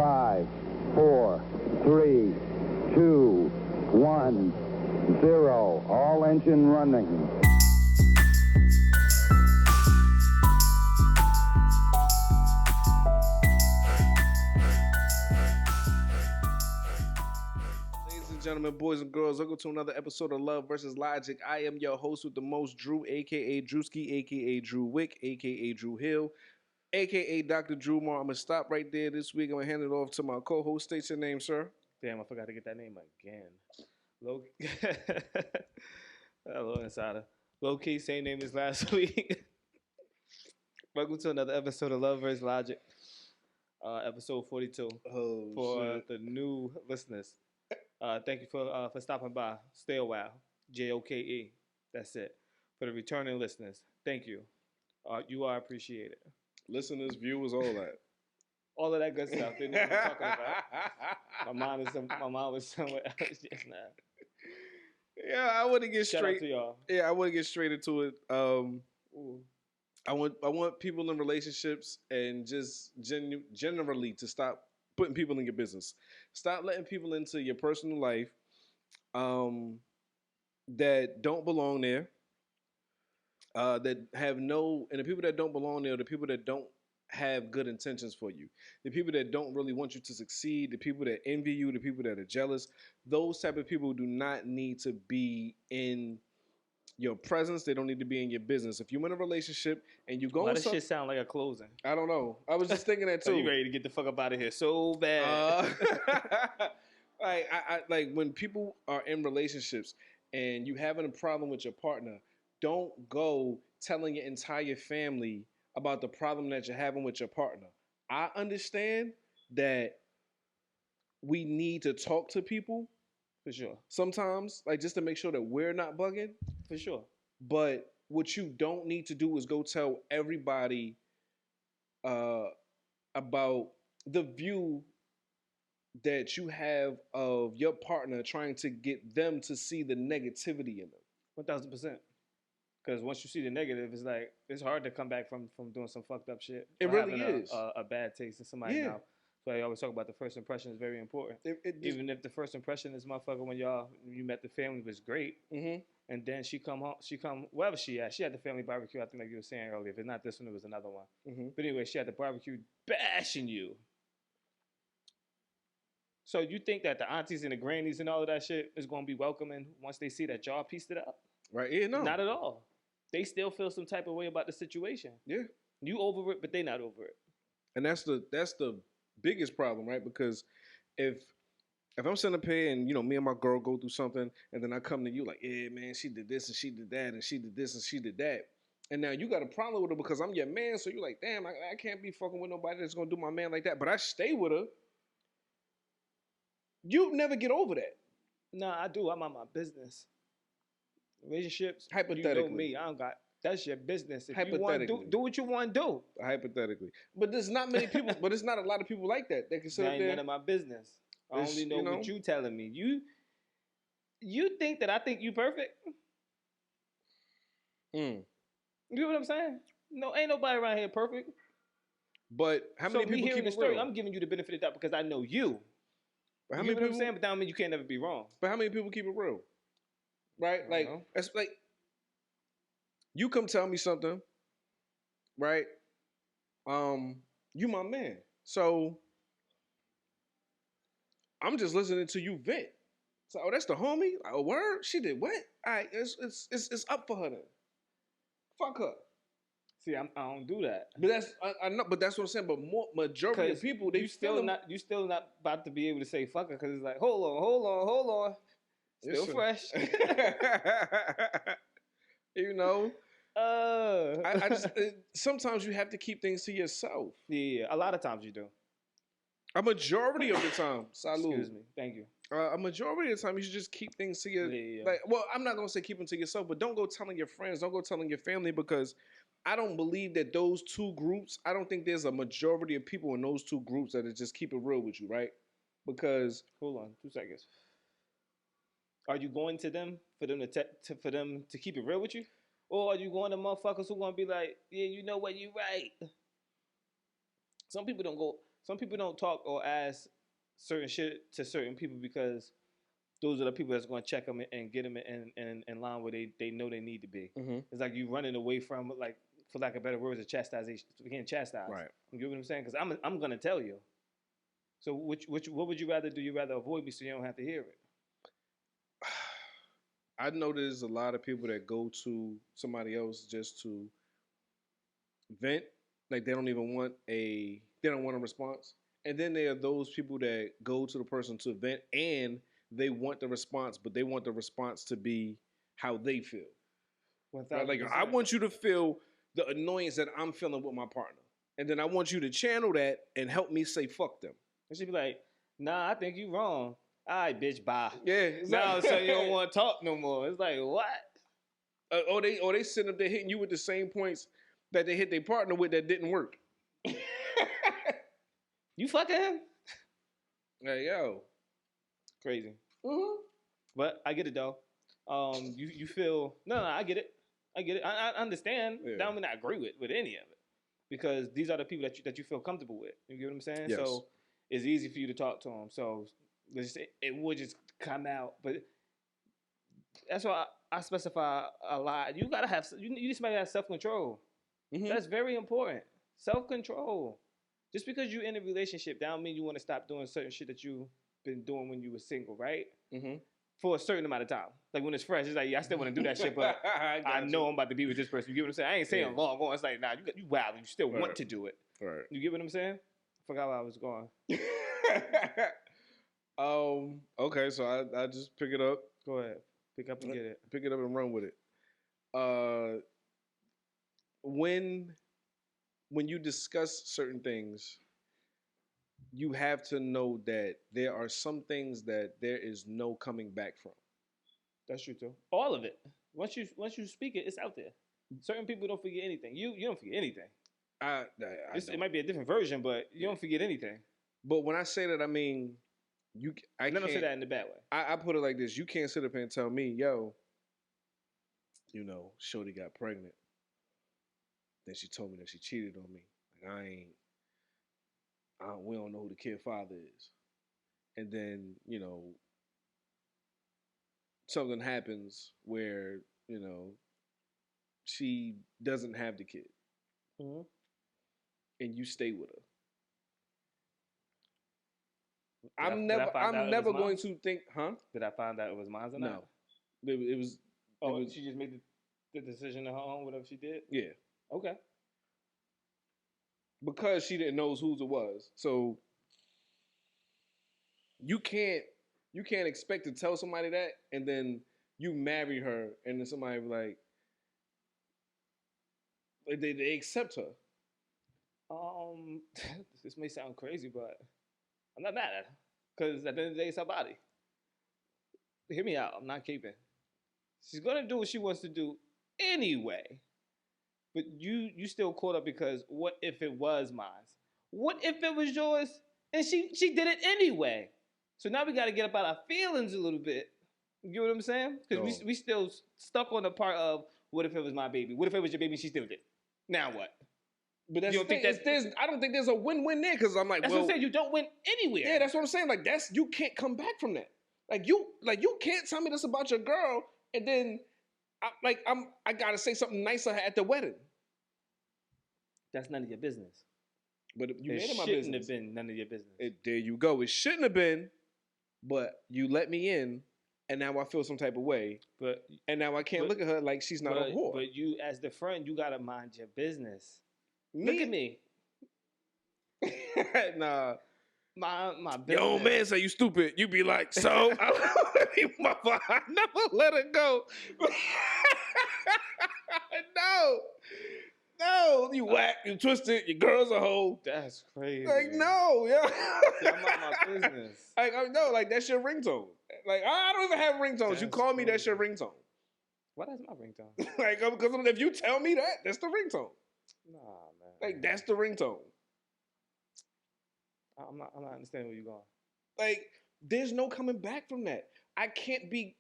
5, 4, 3, 2, 1, 0. All engine running. Gentlemen, boys and girls, welcome to another episode of Love versus Logic. I am your host with the most, Drew, aka Drewski, aka Drew Wick, aka Drew Hill, aka Dr. Drew Moore. I'm gonna stop right there this week. I'm gonna hand it off to my co-host. State your name, sir. Damn, I forgot to get that name again. Hello, Insider. Low key, same name as last week. Welcome to another episode of Love vs. Logic, episode 42. For the new listeners. Thank you for stopping by. Stay a while. JOKE. That's it. For the returning listeners, thank you. You are appreciated. Listeners, viewers, all that. All of that good stuff. They know what I'm talking about. My mind was somewhere else just now. Yeah, I want to get Shout straight out to y'all. Yeah, I want to get straight into it. I want people in relationships and just generally to stop putting people in your business. Stop letting people into your personal life that don't belong there. That have and the people that don't belong there are the people that don't have good intentions for you. The people that don't really want you to succeed, the people that envy you, the people that are jealous. Those type of people do not need to be in your presence. They don't need to be in your business. If you're in a relationship and you go, Why does shit sound like a closing? I don't know. I was just thinking that too. So you ready to get the fuck up out of here so bad? I like when people are in relationships and you having a problem with your partner. Don't go telling your entire family about the problem that you're having with your partner. I understand that we need to talk to people. For sure. Sometimes, like just to make sure that we're not bugging. For sure. But what you don't need to do is go tell everybody about the view that you have of your partner, trying to get them to see the negativity in them. 1000%. Because once you see the negative, it's like it's hard to come back from doing some fucked up shit. It really is a bad taste in somebody's mouth. So I always talk about the first impression is very important. Even if the first impression is motherfucker when you met the family was great, and then she come wherever she at. She had the family barbecue. I think like you were saying earlier. If it's not this one, it was another one. But anyway, she had the barbecue bashing you. So you think that the aunties and the grannies and all of that shit is going to be welcoming once they see that y'all pieced it up? Right? Yeah, no, not at all. They still feel some type of way about the situation. Yeah, you over it, but they not over it. And that's the biggest problem, right? Because if I'm sitting up here and me and my girl go through something, and then I come to you like, yeah, man, she did this and she did that and she did this and she did that, and now you got a problem with her because I'm your man, so you're like, damn, I can't be fucking with nobody that's gonna do my man like that. But I stay with her. You never get over that. Nah, I do. I'm on my business. Relationships, hypothetically, you know me. I don't got. That's your business. If you want to do what you want to do. Hypothetically, but there's not many people. But it's not a lot of people like that. That can sit that ain't there. None of my business. I only know what you telling me. You think that I think you perfect? You know what I'm saying? No, ain't nobody around here perfect. But how many people keep it real? I'm giving you the benefit of the doubt because I know you. But how you many know people? What I'm saying? But that don't mean you can't never be wrong. But how many people keep it real? Right? Like that's like you come tell me something, right? You my man. So I'm just listening to you vent. So that's the homie? Like, a word? She did what? All right, it's up for her then. Fuck her. See, I don't do that. But that's I know, but that's what I'm saying. But majority of people, you still not about to be able to say fuck her because it's like, hold on. Still fresh. I just sometimes you have to keep things to yourself. Yeah, a lot of times you do. A majority of the time. Salud. Excuse me. Thank you. A majority of the time, you should just keep things to your like. Well, I'm not gonna say keep them to yourself, but don't go telling your friends, don't go telling your family, because I don't believe that those two groups. I don't think there's a majority of people in those two groups that just keep it real with you, right? Because hold on, 2 seconds. Are you going to them for them to keep it real with you? Or are you going to motherfuckers who gonna be like, yeah, you know what, you right? Some people don't go. some people don't talk or ask certain shit to certain people because those are the people that's going to check them and get them in line where they know they need to be. Mm-hmm. It's like you running away from, like, for lack of better words, a chastisation. You can't chastise. Right. You get what I'm saying? Because I'm going to tell you. So what would you rather do? You rather avoid me so you don't have to hear it? I know there's a lot of people that go to somebody else just to vent. Like they don't want a response. And then there are those people that go to the person to vent and they want the response, but they want the response to be how they feel. Right? Like I want you to feel the annoyance that I'm feeling with my partner. And then I want you to channel that and help me say fuck them. It should be like, nah, I think you wrong. All right, bitch, bye. Yeah, exactly. Now, so you don't want to talk no more. It's like, what? Or they sitting up there hitting you with the same points that they hit their partner with that didn't work. You fucking him? Hey, yo. Crazy. Mm-hmm. But I get it, though. You feel... No, I get it. I understand. Yeah. That I mean I agree with any of it. Because these are the people that you feel comfortable with. You get what I'm saying? Yes. So it's easy for you to talk to them. So it would just come out. But that's why I specify a lot. You gotta have... You need somebody that has self-control. Mm-hmm. That's very important. Self-control. Just because you're in a relationship, that don't mean you want to stop doing certain shit that you've been doing when you were single, right? Mm-hmm. For a certain amount of time. Like when it's fresh, it's like, yeah, I still want to do that shit, but I know I'm about to be with this person. You get what I'm saying? I ain't saying long going. It's like, nah, you wild. You still want to do it. Right. You get what I'm saying? Forgot where I was going. Okay, so I just pick it up. Go ahead. Pick up and get it. Pick it up and run with it. When you discuss certain things, you have to know that there are some things that there is no coming back from. That's true too. All of it. Once you speak it, it's out there. Certain people don't forget anything. You don't forget anything. It might be a different version, but you don't forget anything. But when I say that, I mean I don't say that in the bad way. I put it like this: you can't sit up and tell me, yo, Shorty got pregnant. Then she told me that she cheated on me. Like we don't know who the kid father is. And then, something happens where, she doesn't have the kid. Mm-hmm. And you stay with her. I'm never going to think, huh? Did I find out it was mine or not? No. It was. She just made the decision on her own, whatever she did? Yeah. Okay. Because she didn't know whose it was. So you can't expect to tell somebody that and then you marry her and then somebody be like they accept her. This may sound crazy, but I'm not mad at her. Because at the end of the day, it's her body. Hear me out. I'm not keeping. She's gonna do what she wants to do anyway. But you still caught up because what if it was mine? What if it was yours and she did it anyway? So now we got to get up out our feelings a little bit. You get what I'm saying? Because we still stuck on the part of what if it was my baby? What if it was your baby and she still did it? Now what? But that's I don't think there's a win-win there because I'm like, that's what I'm saying. You don't win anywhere. Yeah, that's what I'm saying. Like you can't come back from that. Like you can't tell me this about your girl and then I gotta say something nicer at the wedding. That's none of your business. But you made it my business. It shouldn't have been none of your business. There you go. It shouldn't have been, but you let me in, and now I feel some type of way. And now I can't look at her like she's not a whore. But you, as the friend, you gotta mind your business. Look at me. Nah. My business. Yo, man, say you stupid. You be like, so? I never let her go. No, you whack, you twisted, your girl's a hoe. That's crazy. Like, no, yeah. I'm not my business. Like, that's your ringtone. Like, I don't even have ringtones. That's you call me, that's your ringtone. Why that's my ringtone? Like, because if you tell me that, that's the ringtone. Nah, man. Like, that's the ringtone. I'm not understanding where you're going. Like, there's no coming back from that. I can't be,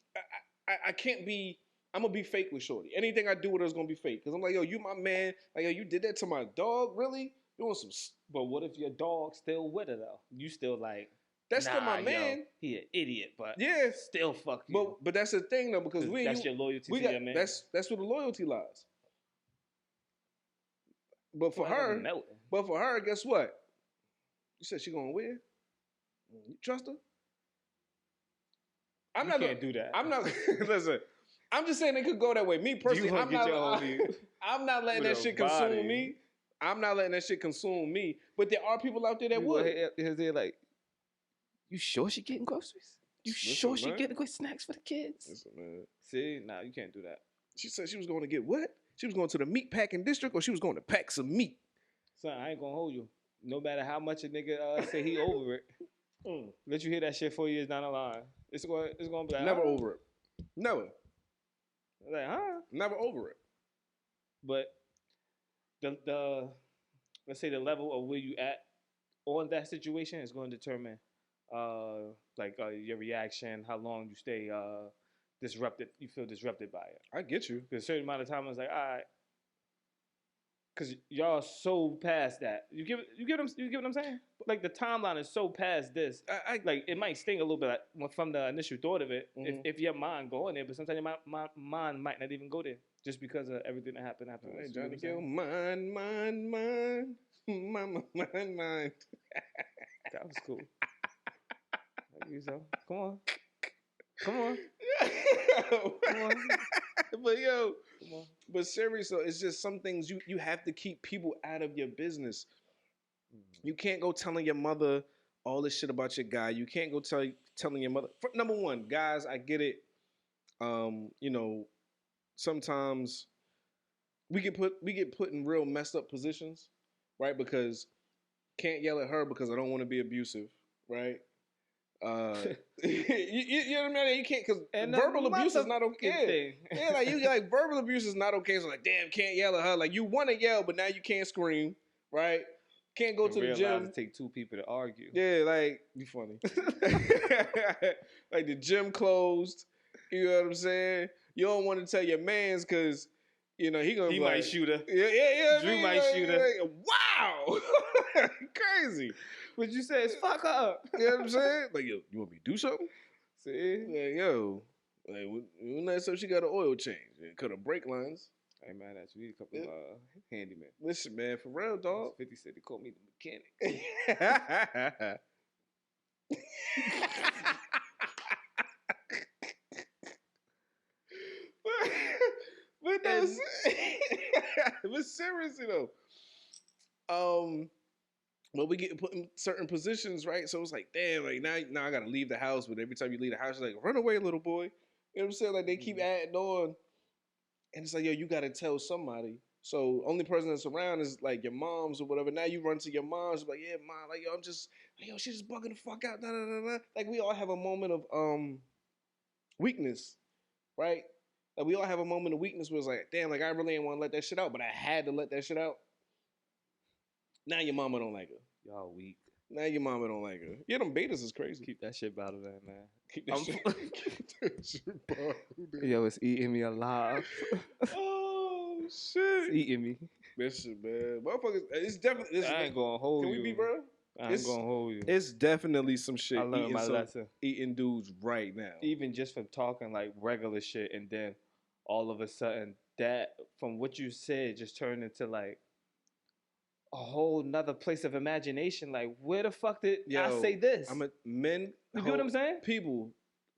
I'm going to be fake with Shorty. Anything I do with her is going to be fake. Because I'm like, yo, you my man. Like, yo, you did that to my dog? Really? You want some? But what if your dog's still with her though? You still like? That's still my Yo, man. he an idiot, but yeah, still fuck you. but that's the thing though, because that's your loyalty to your man. That's where the loyalty lies. But for her, guess what? You said she gonna win. You trust her? You can't do that. I'm not. Listen, I'm just saying it could go that way. Me personally, I'm not letting that shit consume me. I'm not letting that shit consume me. But there are people out there that would. They're like, you sure she getting groceries? You sure she getting good snacks for the kids? Listen, man. See, nah, you can't do that. She said she was going to get what? She was going to the meat packing district, or she was going to pack some meat. Son, I ain't gonna hold you. No matter how much a nigga say he over it, let you hear that shit 4 years down the line. It's gonna be like, never over it. Never. Like, huh? Never over it. But the let's say the level of where you at on that situation is going to determine your reaction, how long you stay disrupted. You feel disrupted by it. I get you. Because a certain amount of time I was like, all right. Because y'all so past that. You get what I'm saying? Like, the timeline is so past this. Like, it might sting a little bit from the initial thought of it, if your mind going there, but sometimes your mind might not even go there just because of everything that happened afterwards. Trying to kill mind. That was cool. So. Come on. Come on. But yo, but seriously, it's just some things you have to keep people out of your business. You can't go telling your mother all this shit about your guy. You can't go telling your mother. Number one, guys, I get it. Sometimes we get put in real messed up positions, right? Because can't yell at her because I don't want to be abusive, right? You know what I mean? You can't, because verbal abuse is not okay. Yeah, like verbal abuse is not okay. So like, damn, can't yell at her. Like, you want to yell, but now you can't scream, right? Can't go to the gym. It take two people to argue. Yeah, like, be funny. Like, the gym closed. You know what I'm saying? You don't want to tell your mans because he might shoot her. Yeah. Drew might shoot her. Wow, crazy. What you say is fuck up. You know what I'm saying? Like, yo, you want me to do something? See? Like, yo, like, so she got an oil change. Cut her brake lines. I ain't mad at you. We need a couple handyman. Listen, man, for real, dog. 50 said they called me the mechanic. but seriously though, but we get put in certain positions, right? So it's like, damn, like now I gotta leave the house. But every time you leave the house, it's like, run away, little boy. You know what I'm saying? Like, they keep adding on, and it's like, yo, you gotta tell somebody. So only person that's around is like your moms or whatever. Now you run to your moms, like, yeah, mom, like, yo, she's just bugging the fuck out. Like, we all have a moment of weakness, right? Like, we all have a moment of weakness where it's like, damn, like, I really didn't want to let that shit out, but I had to let that shit out. Now your mama don't like her. Y'all weak. Now your mama don't like her. Yeah, them betas is crazy. Keep that shit out of there, man. Keep that shit bottled in. Yo, it's eating me alive. Oh, shit. It's eating me. Listen, man. Motherfuckers, it's definitely... I ain't gonna hold you. Can we be, bro? I ain't gonna hold you. It's definitely some shit. I learned my lesson. Eating dudes right now. Even just from talking like regular shit, and then all of a sudden that, from what you said, just turned into like a whole nother place of imagination. Like, where the fuck did I say this? Men. You get what I'm saying?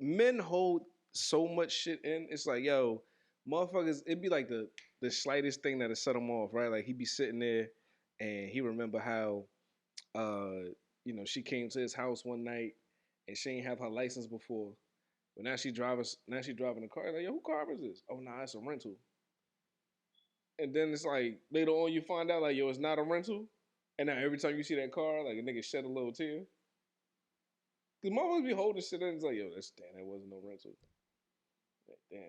Men hold so much shit in. It's like, yo, motherfuckers, it'd be like the slightest thing that'll set him off, right? Like, he'd be sitting there and he remember how, she came to his house one night and she ain't have her license before. But now she driving the car. Like, yo, who car is this? Oh, nah, it's a rental. And then it's like, later on you find out, like, yo, it's not a rental. And now every time you see that car, like, a nigga shed a little tear. Because motherfuckers be holding shit in. It's like, yo, that wasn't no rental. Like, damn,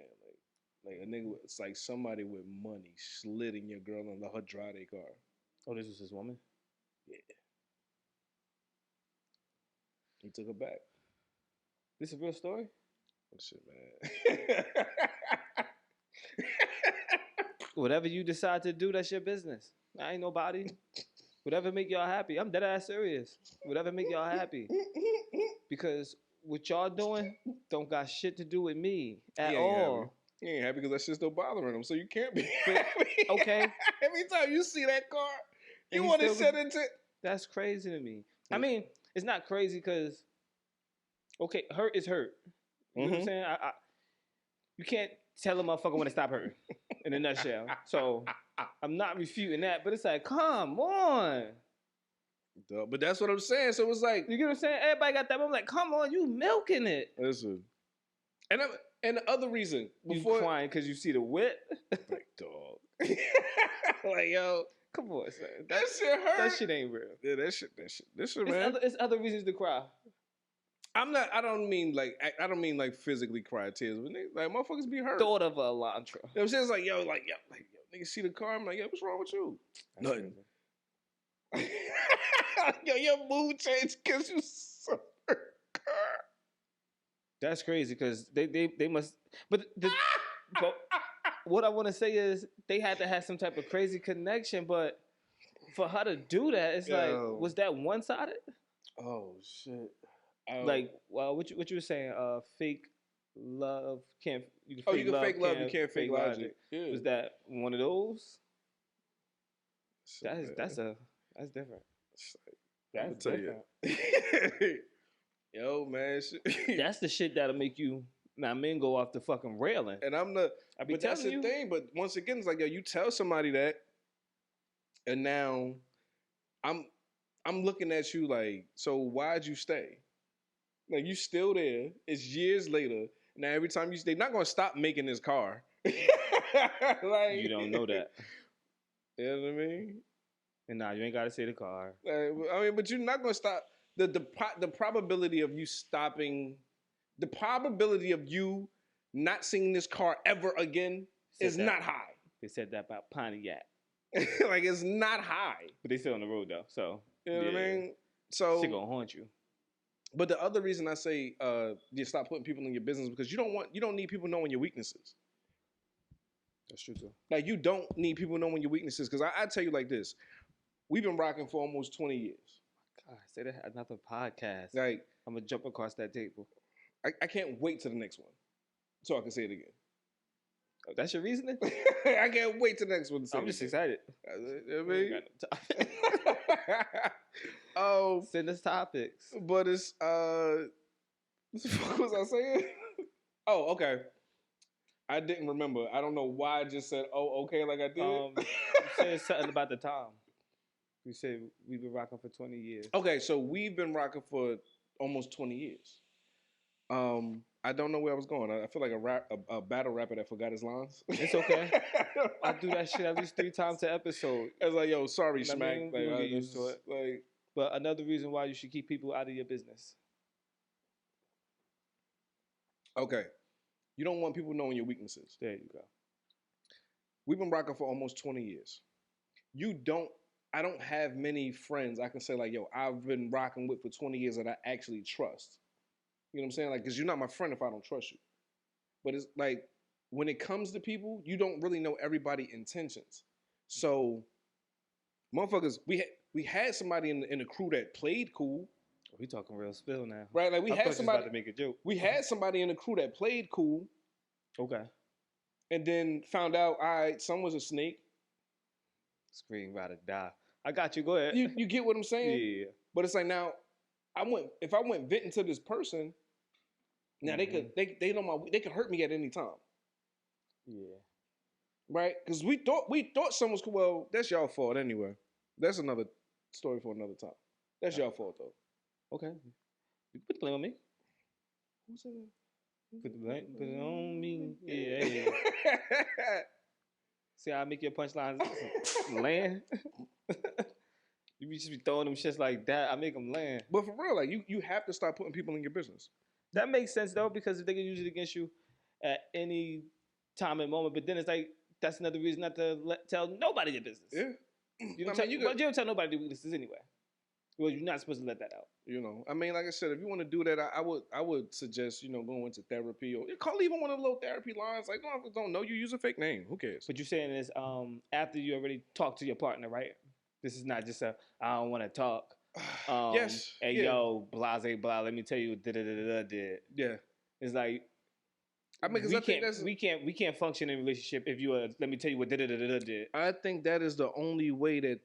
like a nigga, it's like somebody with money slid in your girl and let her drive their car. Oh, this was his woman? Yeah. He took her back. This is a real story? Oh, shit, man. Whatever you decide to do, that's your business. I ain't nobody. Whatever make y'all happy. I'm dead ass serious. Whatever make y'all happy. Because what y'all doing don't got shit to do with me at all. He ain't happy because that shit's still bothering him, so you can't be happy. Okay. Every time you see that car, you want to set into... That's crazy to me. I mean, it's not crazy because, okay, hurt is hurt. You know what I'm saying? You can't tell a motherfucker when to stop hurting, in a nutshell. So, I'm not refuting that, but it's like, come on. But that's what I'm saying. So it's like... You get what I'm saying? Everybody got that. I'm like, come on, you milking it. Listen. And the other reason... Before, you crying because you see the whip? Like, dog. Like, yo... Come on, son. That shit hurt. That shit ain't real. Yeah, this shit, man. It's other reasons to cry. I don't mean like physically cry tears, but like motherfuckers be hurt. Thought of a Elantra. You know what I'm saying? It's like, yo, nigga see the car, I'm like, yo, what's wrong with you? Nothing. Yo, your mood changed because you saw her car. That's crazy because they must, but what I want to say is they had to have some type of crazy connection, but for her to do that, it's like, was that one-sided? Oh, shit. Like, well, what you were saying, fake love can't... You can fake love, you can't fake logic. Yeah. Was that one of those? That's different. That's different. Yo, man. That's the shit that'll make you... Now, men go off the fucking railing. And but that's the thing. But once again, it's like, yo, you tell somebody that, and now I'm looking at you like, so why'd you stay? Like, you still there. It's years later. Now, every time they're not going to stop making this car. Like, you don't know that. You know what I mean? And now you ain't got to say the car. I mean, but you're not going to stop. The probability of you stopping... The probability of you not seeing this car ever again is not high. They said that about Pontiac. Like, it's not high. But they still on the road, though. So, you know what I mean? So, it's going to haunt you. But the other reason I say you stop putting people in your business because you don't need people knowing your weaknesses. That's true, too. Like, you don't need people knowing your weaknesses because I tell you like this. We've been rocking for almost 20 years. God, say that another podcast. Like, I'm going to jump across that table. I can't wait to the next one so I can say it again. Oh, that's your reasoning? I can't wait to the next one to say I'm just excited. I mean, send us topics. But it's what was I saying? Oh, okay. I didn't remember. I don't know why I just said, oh, okay, like I did. You said something about the time. You said we've been rocking for 20 years. Okay, so we've been rocking for almost 20 years. I don't know where I was going. I feel like a battle rapper that forgot his lines. It's okay. I do that shit at least 3 times an episode. I was like, yo, sorry, Smack. I mean, get used to it. Like, but another reason why you should keep people out of your business. Okay. You don't want people knowing your weaknesses. There you go. We've been rocking for almost 20 years. I don't have many friends I can say like, yo, I've been rocking with for 20 years that I actually trust. You know what I'm saying? Like, because you're not my friend if I don't trust you. But it's like, when it comes to people, you don't really know everybody's intentions. So, motherfuckers, we had somebody in the crew that played cool. We talking real spill now. Right? Like, we had somebody about to make a joke. We had somebody in the crew that played cool. Okay. And then found out, all right, some was a snake. Scream, ride or die. I got you. Go ahead. You get what I'm saying? Yeah. But it's like, now, if I went venting to this person, now they could hurt me at any time. Yeah. Right? Because we thought someone was cool. Well, that's y'all fault anyway. That's another story for another time. That's y'all fault though. Okay. You put the blame on me. Who said that? Put it on me. Yeah. See how I make your punchlines land? You just be throwing them shits like that. I make them land. But for real, like you have to start putting people in your business. That makes sense though, because if they can use it against you at any time and moment, but then it's like that's another reason not to tell nobody your business. Yeah. You don't tell nobody their weaknesses anyway. Well, you're not supposed to let that out. You know, I mean, like I said, if you want to do that, I would suggest, going into therapy or call even one of the little therapy lines. Like, don't know you, use a fake name. Who cares? But you're saying is after you already talked to your partner, right? This is not just I don't want to talk. Yes. Hey, yo, blase, blah. Let me tell you what did. Yeah. It's like, I mean, because we can't function in a relationship if you let me tell you what did. I think that is the only way that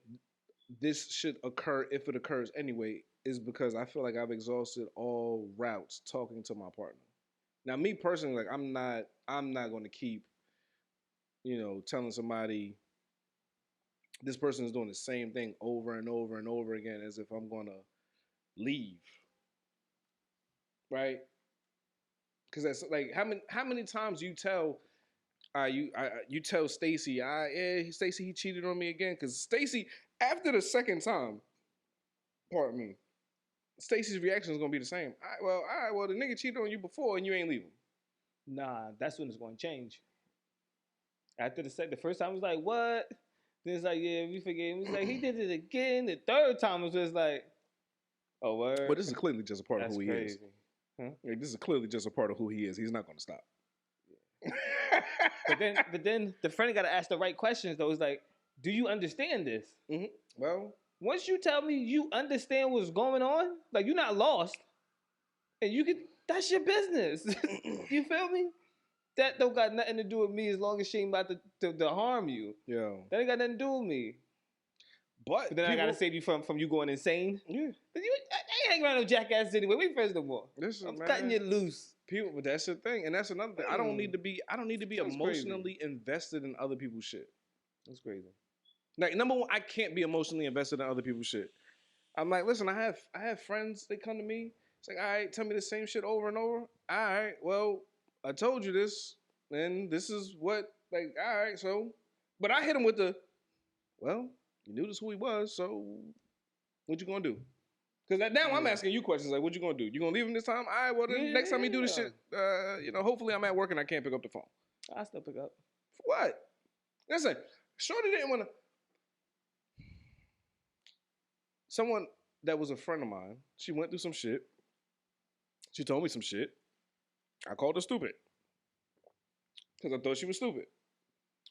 this should occur, if it occurs anyway, is because I feel like I've exhausted all routes talking to my partner. Now, me personally, like I'm not going to keep, telling somebody this person is doing the same thing over and over and over again as if I'm going to leave, right? Because that's like how many times you tell you tell Stacy, Stacy, he cheated on me again. Because Stacy, after the second time, pardon me, Stacy's reaction is gonna be the same. All right, the nigga cheated on you before and you ain't leave him. Nah, that's when it's gonna change. After the first time, it was like, what? Then it's like, yeah, we forgave him. It's like, he did it again. The third time, it was just like, oh, word. But this is clearly just a part of who he is. Huh? Like, this is clearly just a part of who he is. He's not gonna stop. But then the friend got to ask the right questions, though. It's like, do you understand this? Mm-hmm. Well, once you tell me you understand what's going on, like you're not lost, and that's your business. You feel me? That don't got nothing to do with me as long as she ain't about to harm you. Yeah. That ain't got nothing to do with me. But then I gotta save you from you going insane. Yeah. I ain't hanging around no jackass anyway. We friends no more. I'm cutting you loose. People, but that's the thing, and that's another thing. I don't need to be That's emotionally invested in other people's shit. That's crazy. Like, number one, I can't be emotionally invested in other people's shit. I'm like, listen, I have friends. They come to me. It's like, all right, tell me the same shit over and over. All right, well, I told you this, and this is what. Like, all right, so, but I hit him with the, well, you knew this who he was, so what you gonna do? Because now I'm asking you questions like, what you gonna do? You gonna leave him this time? All right, well, then next time you do this shit, hopefully I'm at work and I can't pick up the phone. I'll still pick up. For what? Listen, Shorty didn't want to. Someone that was a friend of mine, she went through some shit. She told me some shit. I called her stupid. Because I thought she was stupid.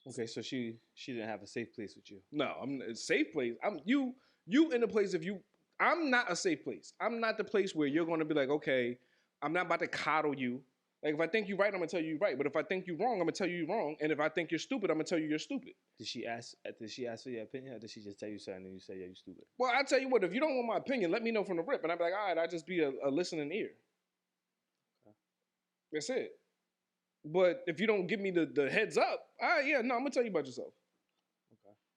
Okay, so she didn't have a safe place with you. No, I'm a safe place. You in a place I'm not a safe place. I'm not the place where you're going to be like, okay, I'm not about to coddle you. Like, if I think you're right, I'm going to tell you you're right. But if I think you're wrong, I'm going to tell you you're wrong. And if I think you're stupid, I'm going to tell you you're stupid. Did she ask for your opinion, or did she just tell you something and you say, yeah, you're stupid? Well, I tell you what, if you don't want my opinion, let me know from the rip. And I'll be like, all right, I'll just be a listening ear. Okay. That's it. But if you don't give me the heads up, all right, yeah, no, I'm going to tell you about yourself.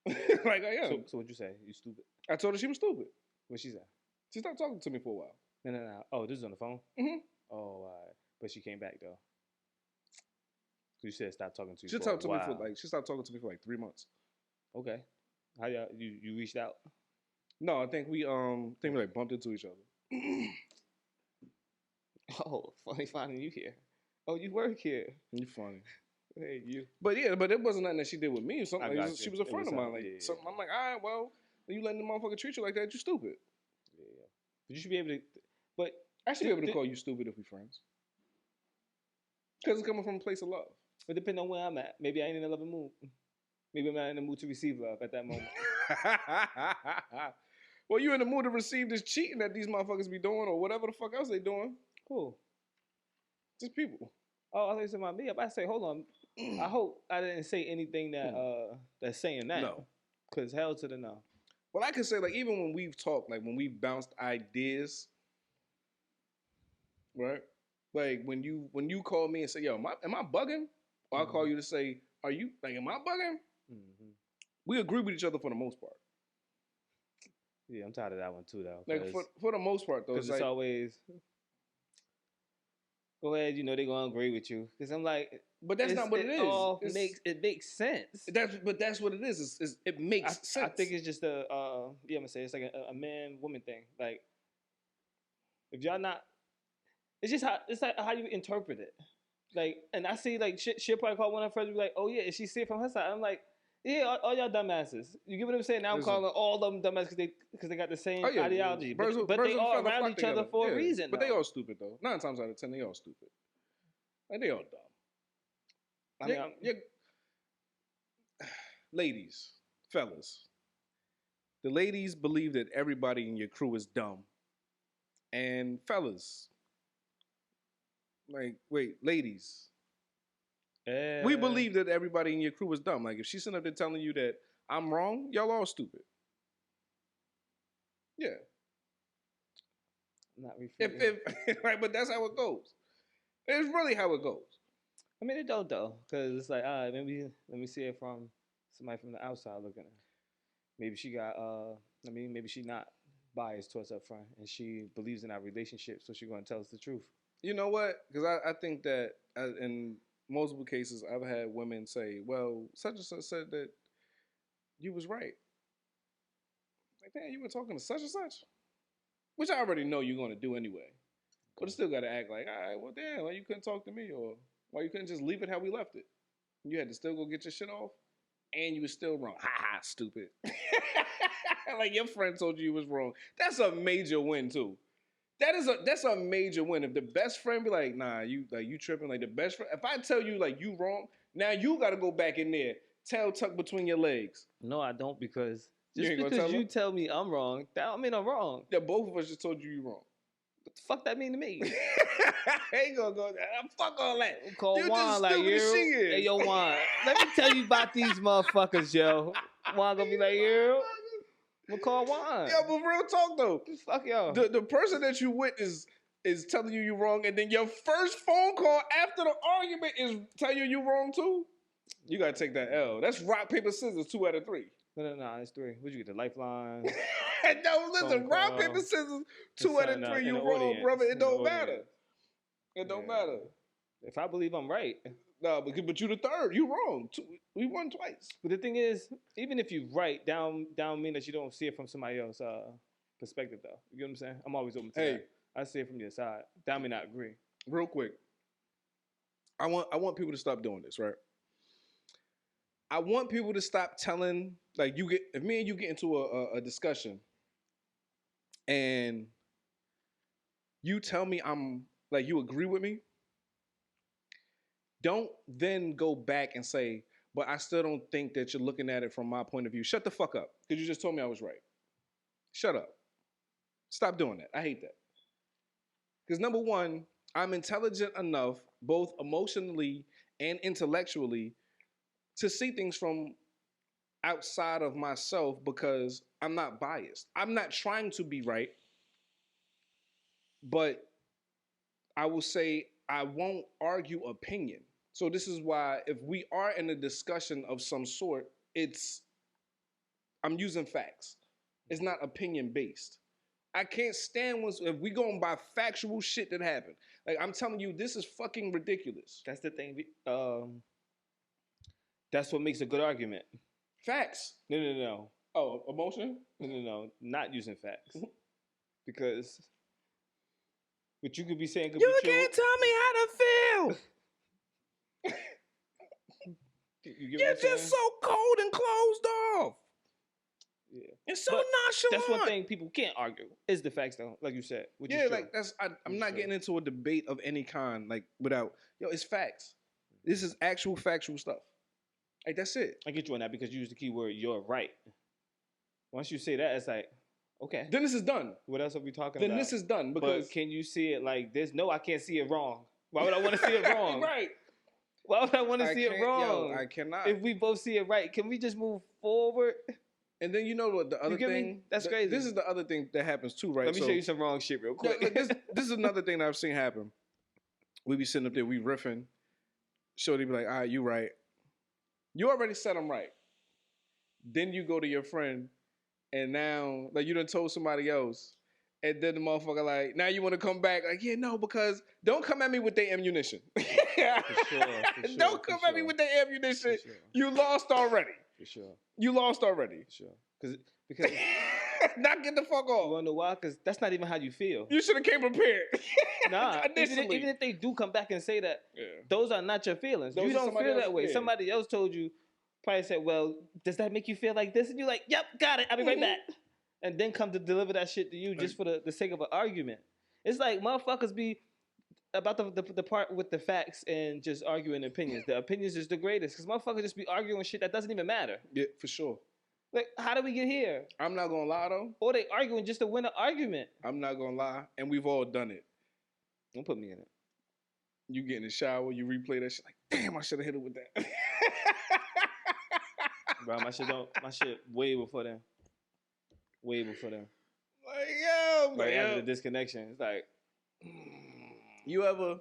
Okay. Like, I am. So what'd you say? You stupid? I told her she was stupid. What'd she say? She stopped talking to me for a while. No. Oh, this is on the phone? Mm-hmm. Oh, all right. But she came back, though. You said stop talking to you she stopped talking to me for like 3 months. Okay. How you reached out? No, I think we like bumped into each other. Oh, funny finding you here. Oh, you work here. You funny. Hey, you. But it wasn't nothing that she did with me or something. She was a friend of mine. Like, yeah. something. I'm like, all right, well, you letting the motherfucker treat you like that, you stupid. Yeah. But you should be able to. But I should be able to call you stupid if we friends. Because it's coming from a place of love. But depending on where I'm at, maybe I ain't in a loving mood. Maybe I'm not in the mood to receive love at that moment. Well, you in the mood to receive this cheating that these motherfuckers be doing or whatever the fuck else they doing. Who? Just people. Oh, I thought you said about me. I say, hold on. I hope I didn't say anything that's saying that. No. Because hell to the no. Well, I can say, like, even when we've talked, like, when we've bounced ideas, right? Like, when you call me and say, yo, am I bugging? Or I call you to say, am I bugging? Mm-hmm. We agree with each other for the most part. Yeah, I'm tired of that one too, though. Like, for the most part, though. Because it's always, go ahead, they're going to agree with you. Because I'm like... But that's not what it is. It makes sense. But that's what it is. It makes sense. I think it's just I'm going to say, it's like a man-woman thing. Like, if y'all not... It's like how you interpret it. Like, and I see, like, she'll probably call one of her friends and be like, oh, yeah, and she see it from her side. I'm like, yeah, all y'all dumbasses. You get what I'm saying? Now I'm calling all of them dumbasses because they got the same ideology. But they all around each other for a reason. But they all stupid, though. 9 times out of 10, they all stupid. Like, they all dumb. Ladies, fellas, The ladies believe that everybody in your crew is dumb. And fellas, like, wait, ladies, we believe that everybody in your crew is dumb. Like, if she's sitting up there telling you that I'm wrong, y'all all stupid. Yeah. Not refuting. Right, but that's how it goes. It's really how it goes. I mean, it don't though, because it's like, all right, maybe let me see it from somebody from the outside looking at her. Maybe she got, maybe she not biased towards up front, and she believes in our relationship, so she's gonna tell us the truth. You know what? Because I think that in multiple cases, I've had women say, "Well, such and such said that you was right." Like, damn, you were talking to such and such, which I already know you're gonna do anyway. But I still gotta act like, all right, well, damn, why you couldn't talk to me, or why you couldn't just leave it how we left it? You had to still go get your shit off, and you was still wrong. Ha ha, stupid. Like your friend told you was wrong. That's a major win too. That's a major win. If the best friend be like, nah, you tripping. Like the best friend. If I tell you like you wrong, now you gotta go back in there, tail tucked between your legs. No, I don't, because just because you tell me I'm wrong, that don't mean I'm wrong. Yeah, both of us just told you wrong. What the fuck that mean to me? I ain't gonna go there. Fuck all that. Call Dude, Juan like, hey, yo, Juan, let me tell you about these motherfuckers, yo. Juan gonna be like, yo. We'll call Juan. Yeah, but real talk though. Fuck y'all. The person that you with is telling you you're wrong, and then your first phone call after the argument is telling you you're wrong too. You gotta take that L. That's rock, paper, scissors, 2 out of 3. No, it's 3. What'd you get, the lifeline? No, listen, rock, paper, scissors, 2 out of 3. You wrong, brother. It don't matter. It don't matter. If I believe I'm right. No, but you the third. You wrong. We won twice. But the thing is, even if you right, down mean that you don't see it from somebody else's perspective, though. You get what I'm saying? I'm always open to that. I see it from your side. That may not agree. Real quick, I want people to stop doing this, right? I want people to stop telling, like, if me and you get into a discussion, and you tell me you agree with me. Don't then go back and say, but I still don't think that you're looking at it from my point of view. Shut the fuck up, because you just told me I was right. Shut up. Stop doing that. I hate that. Because number one, I'm intelligent enough, both emotionally and intellectually, to see things from outside of myself because I'm not biased. I'm not trying to be right, but I will say I won't argue opinion. So this is why if we are in a discussion of some sort, I'm using facts. It's not opinion based. I can't stand if we going by factual shit that happened. Like I'm telling you, this is fucking ridiculous. That's the thing. That's what makes a good argument. Facts. No. Oh, emotion? No. Not using facts. Because what you could be saying could you be true. You can't tell me how to feel. You're just so cold and closed off. Yeah. It's so nonchalant. That's one thing people can't argue is the facts, though. Like you said. Yeah, like I'm not getting into a debate of any kind, like without it's facts. This is actual factual stuff. Like that's it. I get you on that because you use the keyword "you're right." Once you say that, it's like, okay. Then this is done. What else are we talking about? Then this is done because. But can you see it like this? No, I can't see it wrong. Why would I want to see it wrong? Right. Why would I want to see it wrong? Yo, I cannot. If we both see it right, can we just move forward? And then you know what the other thing? That's crazy. This is the other thing that happens too, right? Let me show you some wrong shit real quick. Yeah, this is another thing that I've seen happen. We be sitting up there, we riffing. Shorty be like, all right, you right. You already said I'm right. Then you go to your friend, and now, like, you done told somebody else. And then the motherfucker like, now you want to come back? Like, yeah, no, because don't come at me with their ammunition. For sure, don't come at me with their ammunition. Sure. You lost already. For sure. You lost already. For sure. Because not get the fuck off. You wanna know why? Because that's not even how you feel. You should have came prepared. Nah. even if they do come back and say that, those are not your feelings. Those you don't feel that way. Yeah. Somebody else told you, probably said, well, does that make you feel like this? And you're like, yep, got it. I'll be right back. And then come to deliver that shit to you just for the sake of an argument. It's like motherfuckers be about the part with the facts and just arguing opinions. The opinions is the greatest because motherfuckers just be arguing shit that doesn't even matter. Yeah, for sure. Like, how did we get here? I'm not gonna lie though. Or they arguing just to win an argument. I'm not gonna lie, and we've all done it. Don't put me in it. You get in the shower, you replay that shit like, damn, I should have hit it with that. Bro, my shit way before then. Way before then. Like, yo, Like man. after the disconnection, it's like, You ever?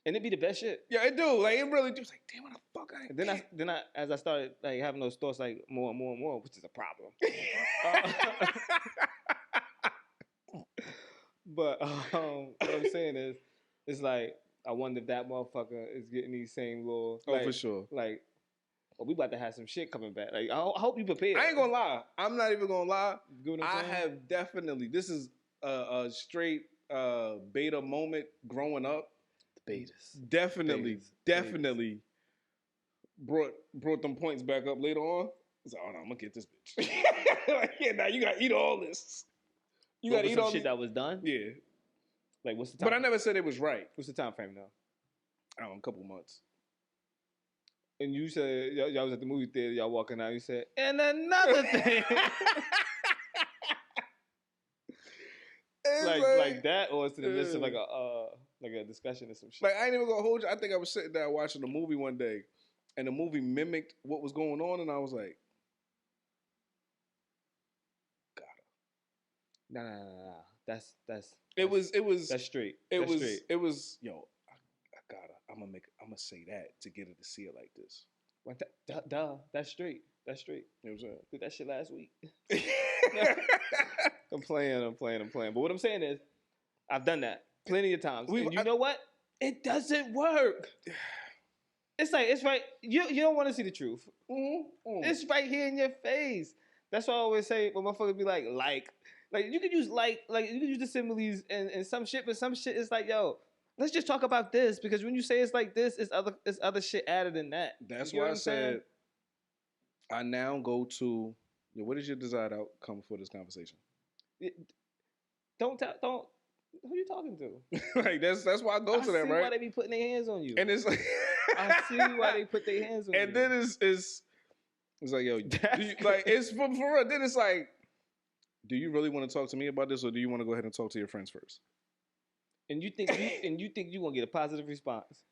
and it be the best shit. Yeah, it do. Like, it really do. It's like, damn, what the fuck I And then I, as I started like having those thoughts like more and more and more, which is a problem. But what I'm saying is, it's like I wonder if that motherfucker is getting these same little. Oh, like, for sure. Like, oh, we about to have some shit coming back. Like, I hope you prepared. I ain't gonna lie. I'm not even gonna lie. You get what I'm saying? have definitely. This is a straight beta moment growing up. Betas. Definitely brought them points back up later on. I was like, oh no, I'm gonna get this bitch. Like, yeah, now you gotta eat all this. You gotta eat all shit that was done. Yeah. Like, what's the time? But I never said it was right. What's the time frame now? I don't know, a couple months. And you said y'all was at the movie theater. Y'all walking out. You said, and another thing. like that, or it's in the midst of like a discussion or some shit. Like, I ain't even gonna hold you. I think I was sitting there watching a movie one day, and the movie mimicked what was going on, and I was like, Nah. That's it was that's straight. It That's was straight. it was yo. I'm gonna say that to get her to see it like this. What duh. That's straight. That's straight. You know what I'm saying? Did that shit last week. I'm playing. But what I'm saying is, I've done that plenty of times. And you know what? It doesn't work. It's like, it's right. You don't want to see the truth. Mm-hmm. It's right here in your face. That's why I always say when motherfuckers be like you could use like you could use the similes and some shit, but some shit is like, yo, let's just talk about this, because when you say it's like this, it's other shit added in that. That's why I said I now go to, what is your desired outcome for this conversation? Don't who you talking to? Like, that's why I go to that, right? I see why they be putting their hands on you. And it's like I see why they put their hands on you. And then it's like, yo, like, it's for real. Then it's like, do you really want to talk to me about this, or do you want to go ahead and talk to your friends first? And you think you gonna get a positive response?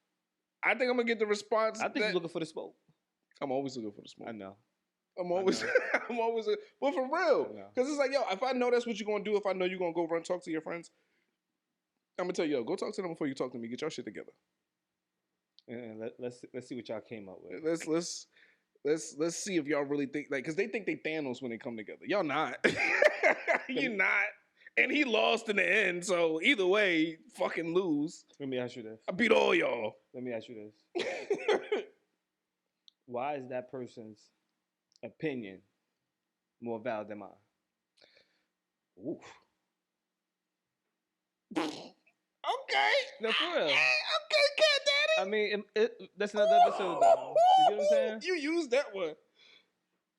I think I'm gonna get the response. I think you're looking for the smoke. I'm always looking for the smoke. I know. I'm always, but for real, because it's like, yo, if I know that's what you're gonna do, if I know you're gonna go run talk to your friends, I'm gonna tell you, yo, go talk to them before you talk to me. Get your shit together. And let's see what y'all came up with. Let's see if y'all really think, like, because they think they Thanos when they come together. Y'all not. You're not. And he lost in the end, so either way, fucking lose. Let me ask you this. I beat all y'all. Let me ask you this. Why is that person's opinion more valid than mine? Oof. Okay. No, for real. Okay, Cat Daddy. I mean, that's another episode, though. You get what I'm saying? You used that one.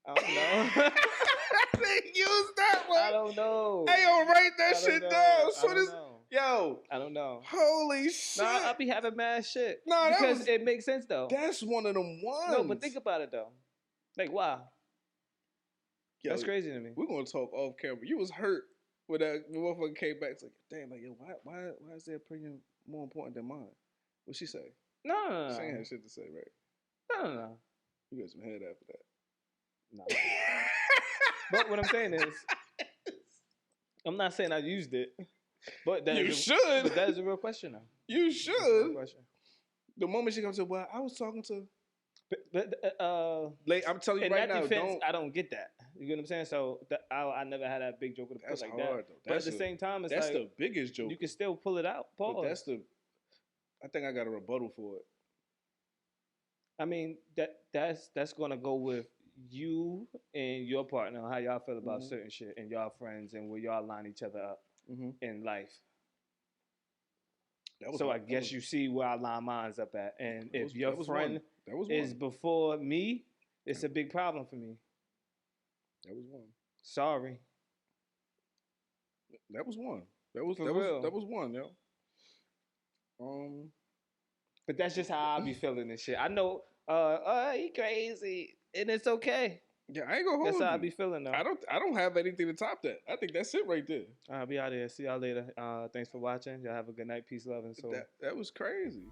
I don't know. They used that one. I don't know. Hey, yo, write that shit down. So this, yo, I don't know. Holy shit. Nah, I'll be having mad shit. Nah, because it makes sense, though. That's one of them ones. No, but think about it, though. Like, why? Yo, that's crazy to me. We're gonna talk off camera. You was hurt when that motherfucker came back. It's like, damn, like, yo, why is their opinion more important than mine? What'd she say? No. She ain't had shit to say, right? No. You got some head after that. No. But what I'm saying is, I'm not saying I used it, but that you should. But that is a real question now. You should. The moment she comes to, well, I was talking to. Like, I'm telling you right now, I don't get that. You get what I'm saying? So I never had that big joke with a put like that. Though. But at the same time, it's that's like the biggest joke. You can still pull it out. Pause. But I think I got a rebuttal for it. I mean, that's gonna go with you and your partner, how y'all feel about certain shit, and y'all friends, and where y'all line each other up in life. So I guess you see where I line mines up at, and if your friend is before me, it's a big problem for me. That was one. Sorry. That was one. That was one, yo. But that's just how I be feeling this shit. I know, he crazy, and it's okay. Yeah, I ain't gonna hold That's you. how I be feeling though. I don't have anything to top that. I think that's it right there. I'll be out here. See y'all later. Thanks for watching. Y'all have a good night. Peace, love, and soul. That was crazy.